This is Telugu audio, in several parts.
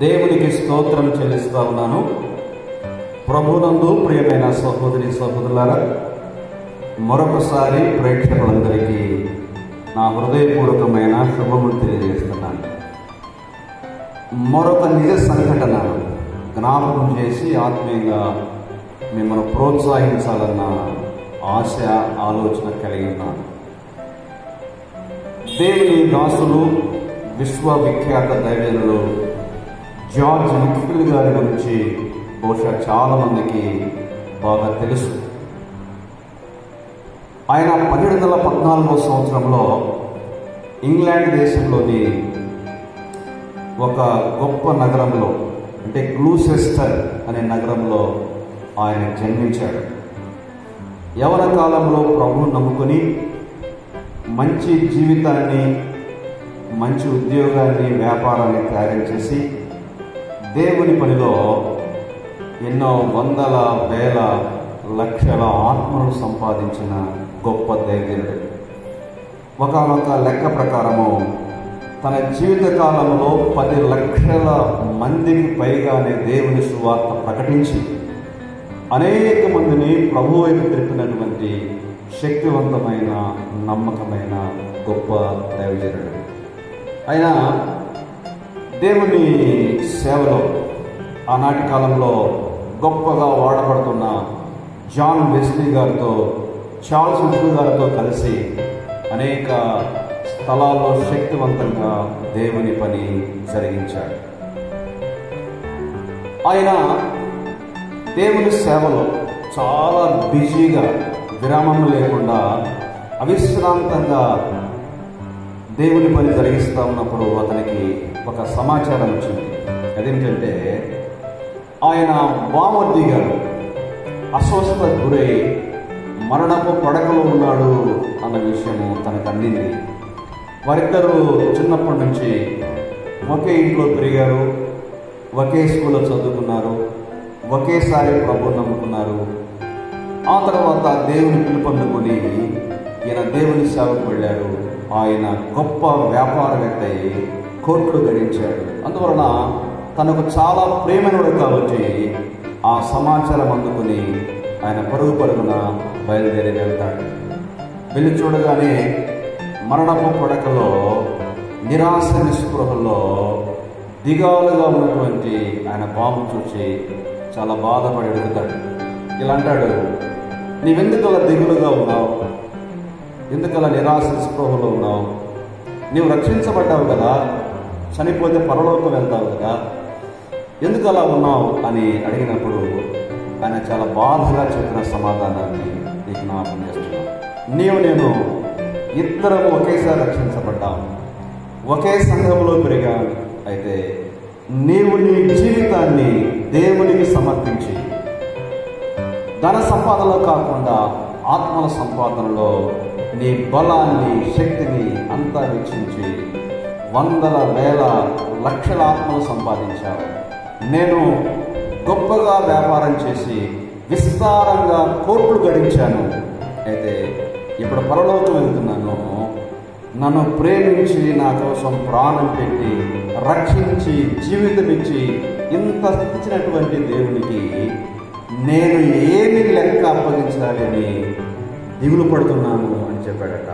దేవునికి స్తోత్రం చెల్లిస్తా ఉన్నాను. ప్రభునందు ప్రియమైన సహోదరి సహోదరులారా, మరొకసారి ప్రేక్షకులందరికీ నా హృదయపూర్వకమైన శుభములు తెలియజేస్తున్నాను. మరొక నిజ సంఘటన జ్ఞాపకం చేసి ఆత్మీయంగా మిమ్మల్ని ప్రోత్సహించాలన్న ఆశ ఆలోచన కలిగి ఉన్నాను. దేవుని దాసులు విశ్వవిఖ్యాత దైవజనులు జార్జ్ ఎక్లెసియా గారి గురించి బహుశా చాలా మందికి బాగా తెలుసు. ఆయన 1714వ సంవత్సరంలో ఇంగ్లాండ్ దేశంలోని ఒక గొప్ప నగరంలో, అంటే గ్లూసెస్టర్ అనే నగరంలో ఆయన జన్మించాడు. యవన కాలంలో ప్రభువును నమ్ముకొని మంచి జీవితాన్ని, మంచి ఉద్యోగాన్ని, వ్యాపారాన్ని త్యాగం చేసి దేవుని పనిలో ఎన్నో వందల వేల లక్షల ఆత్మలను సంపాదించిన గొప్ప దైవజనుడు. ఒకానొక లెక్క ప్రకారము తన జీవిత కాలంలో 10 లక్షల మందికి పైగానే దేవుని సువార్త ప్రకటించి అనేక మందిని ప్రభువు వైపు తిరిపినటువంటి శక్తివంతమైన, నమ్మకమైన గొప్ప దైవజనుడు. ఆయన దేవుని సేవలో ఆనాటి కాలంలో గొప్పగా వాడబడుతున్న జాన్ వెస్లీ గారితో, చార్ల్స్ వెస్లీ గారితో కలిసి అనేక స్థలాల్లో శక్తివంతంగా దేవుని పని జరిగించాడు. ఆయన దేవుని సేవలో చాలా బిజీగా, విరామం లేకుండా అవిశ్రాంతంగా దేవుని పని జరిగిస్తూ ఉన్నప్పుడు అతనికి ఒక సమాచారం వచ్చింది. అదేంటంటే ఆయన బామర్ది గారు అస్వస్థతకు గురై మరణపు పడకలో ఉన్నాడు అన్న విషయము తనకు అందింది. వారిద్దరూ చిన్నప్పటి నుంచి ఒకే ఇంట్లో పెరిగారు, ఒకే స్కూల్లో చదువుకున్నారు, ఒకేసారి ప్రభువును నమ్ముకున్నారు. ఆ తర్వాత దేవుని పిలుపొందుకొని ఈయన దేవుని సేవకు వెళ్ళారు. ఆయన గొప్ప వ్యాపారవేత్త అయి కోట్లు గడించాడు. అందువలన తనకు చాలా ప్రేమనుడు కాబట్టి ఆ సమాచారం అందుకుని ఆయన పరుగు పరుగున బయలుదేరి వెళ్తాడు. వెళ్ళి చూడగానే మరణపు పడకలో నిరాశ నిస్పృహల్లో దిగాలుగా ఉన్నటువంటి ఆయన బాబు చూసి చాలా బాధపడి అడుగుతాడు. ఇలా అంటాడు, నీవెందుకలా దిగులుగా ఉన్నావు? ఎందుకలా నిరాశ నిస్పృహలో ఉన్నావు? నీవు రక్షించబడ్డావు కదా, చనిపోతే పరలోకం వెళ్తావు కదా, ఎందుకు అలా ఉన్నావు అని అడిగినప్పుడు ఆయన చాలా బాధగా చెప్పిన సమాధానాన్ని నీకు జ్ఞాపకం చేస్తున్నాను. నేను ఇద్దరము ఒకేసారి రక్షించబడ్డాము, ఒకే సంఘంలో పెరిగాము. అయితే నీవు నీ జీవితాన్ని దేవునికి సమర్పించి ధన సంపాదనలో కాకుండా ఆత్మల సంపాదనలో నీ బలాన్ని, శక్తిని అంతా వెచ్చించి వందల వేల లక్షల ఆత్మలు సంపాదించావు. నేను గొప్పగా వ్యాపారం చేసి విస్తారంగా కోట్లు గడించాను. అయితే ఇప్పుడు పరలోకం వెళ్తున్నాను. నన్ను ప్రేమించి నా కోసం ప్రాణం పెట్టి రక్షించి జీవితం ఇచ్చి ఇంత ఇచ్చినటువంటి దేవునికి నేను ఏమి లెక్క అప్పగించాలి అని దిగులు పడుతున్నాను అని చెప్పాడట.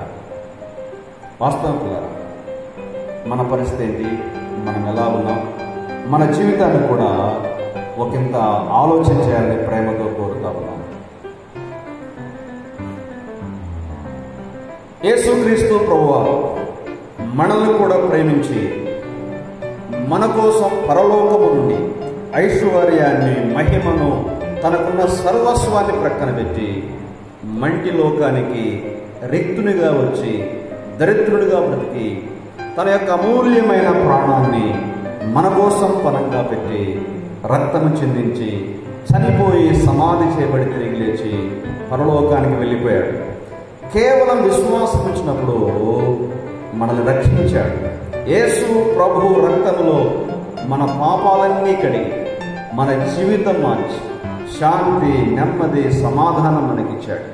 వాస్తవం పిల్లరా, మన పరిస్థితి ఏంటి? మనం ఎలా ఉన్నాం? మన జీవితాన్ని కూడా ఒకంత ఆలోచన చేయాలని ప్రేమతో కోరుతా ఉన్నాం. యేసుక్రీస్తు ప్రభువారు మనల్ని కూడా ప్రేమించి మన కోసం పరలోకము నుండి ఐశ్వర్యాన్ని, మహిమను, తనకున్న సర్వస్వాన్ని ప్రక్కన పెట్టి మంటి లోకానికి రిక్తునిగా వచ్చి దరిద్రుడిగా బ్రతికి తన యొక్క అమూల్యమైన ప్రాణాన్ని మన కోసం పనంగా పెట్టి రక్తము చిందించి చనిపోయి సమాధి చేయబడి తిరిగి లేచి పరలోకానికి వెళ్ళిపోయాడు. కేవలం విశ్వాసం ఇచ్చినప్పుడు మనల్ని రక్షించాడు. యేసు ప్రభు రక్తములో మన పాపాలన్నీ కడిగి మన జీవితం మార్చి శాంతి, నెమ్మది, సమాధానం మనకిచ్చాడు.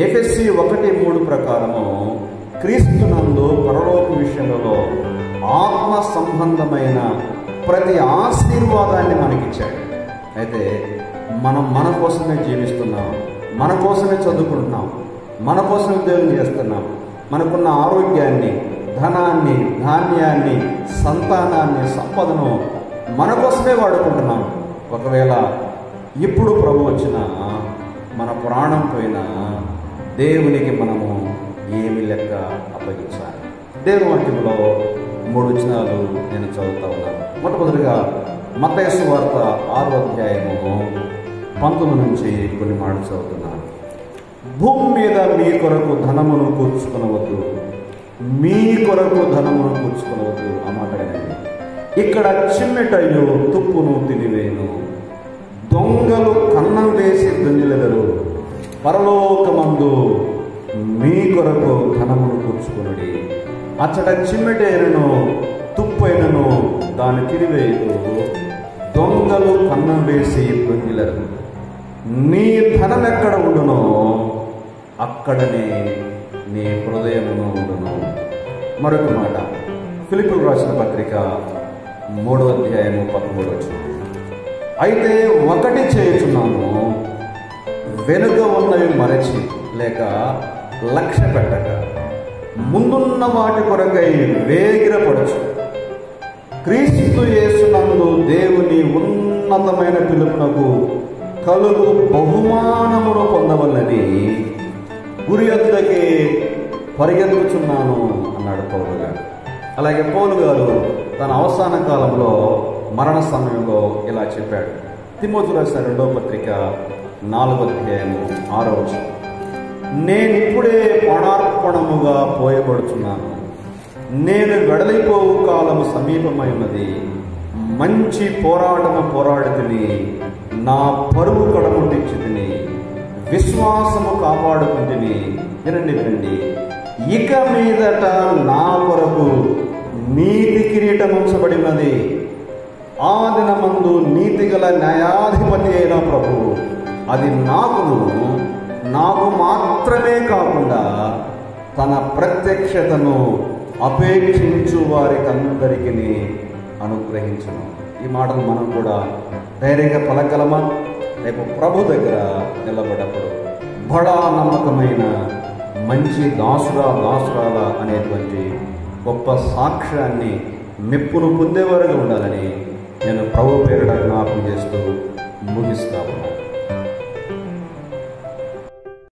ఎఫెసీ 1:3 ప్రకారము క్రీస్తునందు పరలోక విషయంలో ఆత్మ సంబంధమైన ప్రతి ఆశీర్వాదాన్ని మనకిచ్చాడు. అయితే మనం మన కోసమే జీవిస్తున్నాం, మన కోసమే చదువుకుంటున్నాం, మన కోసం ఉద్యోగం చేస్తున్నాం. మనకున్న ఆరోగ్యాన్ని, ధనాన్ని, ధాన్యాన్ని, సంతానాన్ని, సంపదను మన కోసమే వాడుకుంటున్నాం. ఒకవేళ ఇప్పుడు ప్రభు వచ్చినా, మన ప్రాణం పోయినా దేవునికి మనము ఏమి లెక్క అప్పగించాలి? దేవుని వాక్యంలో 3 వచనాలు నేను చదువుతా ఉన్నాను. మొట్టమొదటిగా మత్తయి సువార్త 6వ అధ్యాయము 19 నుంచి కొన్ని మాటలు చదువుతున్నాను. భూమి మీద మీ కొరకు ధనమును కూర్చుకొనవద్దు, మీ కొరకు ధనమును కూర్చుకొనవద్దు. ఆ మాట వినండి. ఇక్కడ చిమ్మెటయ్యు తుప్పును తినివేను, దొంగలు కన్నం వేసి దొంగిలెదరు. పరలోకమందు మీ కొరకు ధనమును కూర్చుకొనుడి. అచ్చట చిమ్మెటైనను తుప్పైనను దాన్ని తిరివేయదు, దొంగలు కన్నం వేసి దొంగిలరు. నీ ధనం ఎక్కడ ఉండునో అక్కడనే నీ హృదయమును ఉండును. మరొక మాట, ఫిలిప్పీయులకు రాసిన పత్రిక 3వ అధ్యాయము 13వ వచనం. అయితే ఒకటి చేయుచున్నాను, వెనుక ఉన్నవి మరచి లేక లక్ష్య పెట్టక ముందున్న వాటి కొరకై వేగిరపడచ్చు, క్రీస్తు యేసునందు దేవుని ఉన్నతమైన పిలుపునకు కలుగు బహుమానమును పొందవలని గురి యొద్దకి పరిగెత్తుచున్నాను అన్నాడు పౌలు గారు. అలాగే పౌలు గారు తన అవసాన కాలంలో, మరణ సమయంలో ఇలా చెప్పాడు. తిమోతికి రాసిన 2వ పత్రిక 4వ అధ్యాయము 6వ వచనం. నేనిప్పుడే ప్రాణార్పణముగా పోయబడుచున్నాను, నేను వెడలిపోవు కాలము సమీపమై ఉన్నది. మంచి పోరాటము పోరాడుతుని, నా పరువు కడముట్టించుతుని, విశ్వాసము కాపాడుకుంటుని. వినండి, ఇక మీదట నా కొరకు నీతి కిరీటం ఉంచబడినది. ఆ దినమందు నీతిగల న్యాయాధిపతి అయిన ప్రభువు అది నాకు మాత్రమే కాకుండా తన ప్రత్యక్షతను అపేక్షించు వారికి అందరికీ అనుగ్రహించను. ఈ మాటలు మనం కూడా ధైర్యంగా పలకగలమా? రేపు ప్రభు దగ్గర నిలబడప్పుడు బడా నమ్మకమైన మంచి దాసురాల అనేటువంటి గొప్ప సాక్ష్యాన్ని, మెప్పును పొందేవారుగా ఉండాలని నేను ప్రభు పేరిట జ్ఞాపకం చేస్తూ ముగిస్తాను.